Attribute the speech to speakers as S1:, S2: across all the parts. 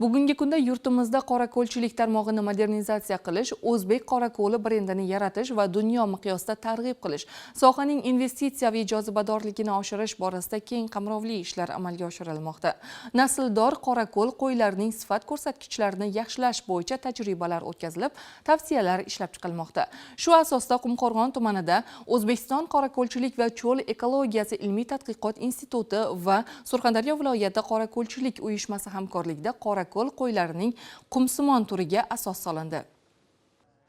S1: Bugungi kunda yurtimizda qorako'lchilik tarmog'ini modernizatsiya qilish, o'zbek qorako'li brendini yaratish va dunyo miqyosida targ'ib qilish, sohaning investitsiyaviy jozibadorligini oshirish borasida keng qamrovli ishlar amalga oshirilmoqda. Nasldor qorako'l qo'ylarining sifat ko'rsatkichlarini yaxshilash bo'yicha tajribalar o'tkazilib, tavsiyalar ishlab chiqilmoqda. Shu asosda Qumqo'rg'on tumanida O'zbekiston qorako'lchilik va cho'l ekologiyasi ilmiy tadqiqot instituti va Surxondaryo viloyati qorako'lchilik uyushmasi hamkorligida qorako'l qo'ylarining qumsimon turiga asos solindi.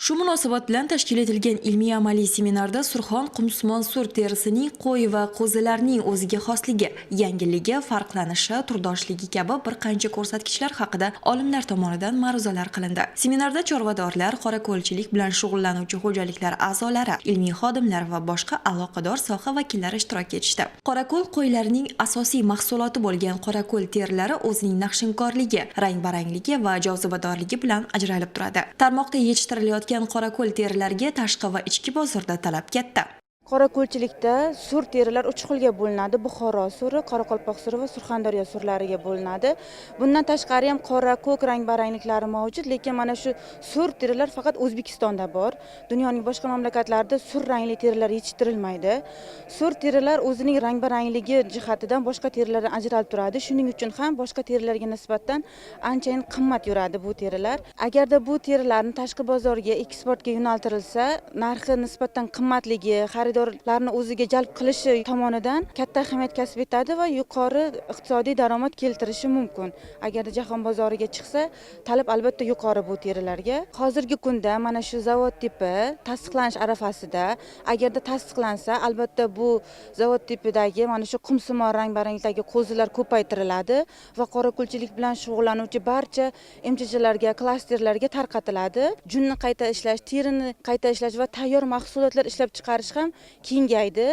S2: Shu munosabat bilan tashkil etilgan ilmiy amaliy seminarda Surxon qumsimon sur terisining qo'y va qo'zilarning o'ziga xosligi, yangiligi, farqlanishi, turdoshligi kabi bir qancha ko'rsatkichlar haqida olimlar tomonidan ma'ruzalar qilindi. Seminarda chorvadorlar, qorako'lchilik bilan shug'ullanuvchi xo'jaliklar a'zolari, ilmiy xodimlar va boshqa aloqador soha vakillari ishtirok etishdi. Qorako'l qo'ylarining asosiy mahsuloti bo'lgan qorako'l terilari o'zining naqshinkorligi, rang-barangligi va jozibadorligi bilan ajralib turadi. Tarmoqda yetishtirilayotgan qorako'l terilariga tashqi va ichki bozorda talab katta.
S3: Qorako'lchilikda sur terilar 3 xilga bo'linadi. Buxoro suri, Qoraqalpoq suri va Surxondaryo surlariga bo'linadi. Bundan tashqari ham qora, ko'k rang-barangliklari mavjud, lekin mana shu sur terilar faqat O'zbekistonda bor. Dunyoning boshqa mamlakatlarida sur rangli terilar yetishtirilmaydi. Sur terilar o'zining rang-barangligi jihatidan boshqa terilardan ajralib turadi. Shuning uchun ham boshqa terilarga nisbatan anchayin qimmat yuradi bu terilar. Agarda bu terilarni tashqi bozorga, eksportga yo'naltirilsa, narxi nisbatan qimmatligi, xaridorlarni o'ziga jalb qilishi tomonidan katta ahamiyat kasb etadi va yuqori iqtisodiy daromad keltirishi mumkin. Agar jahon bozoriga chiqsa, talab albatta yuqori bu terilarga. Hozirgi kunda mana shu zavod tipi tasdiqlanish arafasida. Agarda tasdiqlansa, albatta bu zavod tipidagi mana shu qumsimon rang-barangdagi qo'zilar ko'paytiriladi va qorako'lchilik bilan shug'ullanuvchi barcha MCHlarga, klasterlarga tarqatiladi. Junni qayta ishlash, terini qayta ishlash va tayyor mahsulotlar ishlab chiqarish ham kengaydi.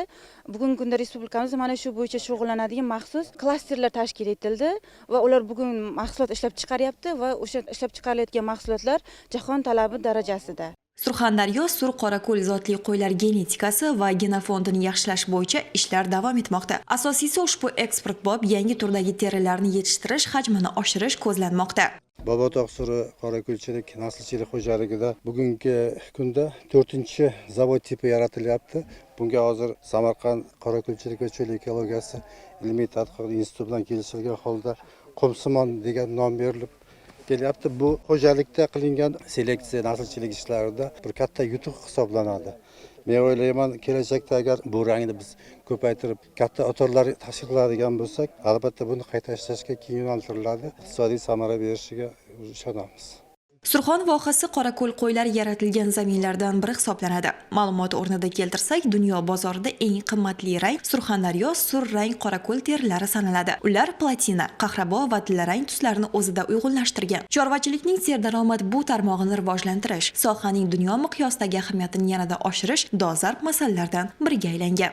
S3: Bugungi kunda respublikamizda mana shu bo'yicha shug'ullanadigan maxsus klasterlar tashkil etildi va ular bugun mahsulot ishlab chiqaryapti va o'sha ishlab chiqarilayotgan mahsulotlar jahon talabi darajasida.
S2: Surxondaryo sur qorako'l zotli qo'ylar genetikasi va genofondini yaxshilash bo'yicha ishlar davom etmoqda. Asosiysi ushbu eksportbop yangi turdagi terilarni yetishtirish hajmini oshirish ko'zlanmoqda.
S4: Bobotog' suri qorako'lchilik naslchilik xo'jaligida bugungi kunda 4-zavod tipi yaratilyapti. Bunga hozir Samarqand qorako'lchilik va cho'l ekologiyasi ilmiy tadqiqot instituti bilan kelishilgan holda qumsimon degan nom berilib kelyapti. Bu xo'jalikda qilingan seleksiya naslchilik ishlarida bir katta yutuq hisoblanadi. Men o'ylayman, kelajakda agar bu rangni biz ko'paytirib katta o'torlar tashkil qiladigan bo'lsak, albatta buni qayta ishlashga keng yo'naltiriladi. Iqtisodiy samara berishiga ishonamiz.
S2: Surxon vohasi qorako'l qo'ylari yaratilgan zaminlardan biri hisoblanadi. Ma'lumot o'rnida keltirsak, dunyo bozorida eng qimmatli rang Surxondaryo sur rang qorako'l terilari sanaladi. Ular platina, qahrabo va tillarang tuslarni o'zida uyg'unlashtirgan. Chorvachilikning serdaromad bu tarmog'ini rivojlantirish, sohaning dunyo miqyosidagi ahamiyatini yanada oshirish dolzarb masalalardan biriga aylangan.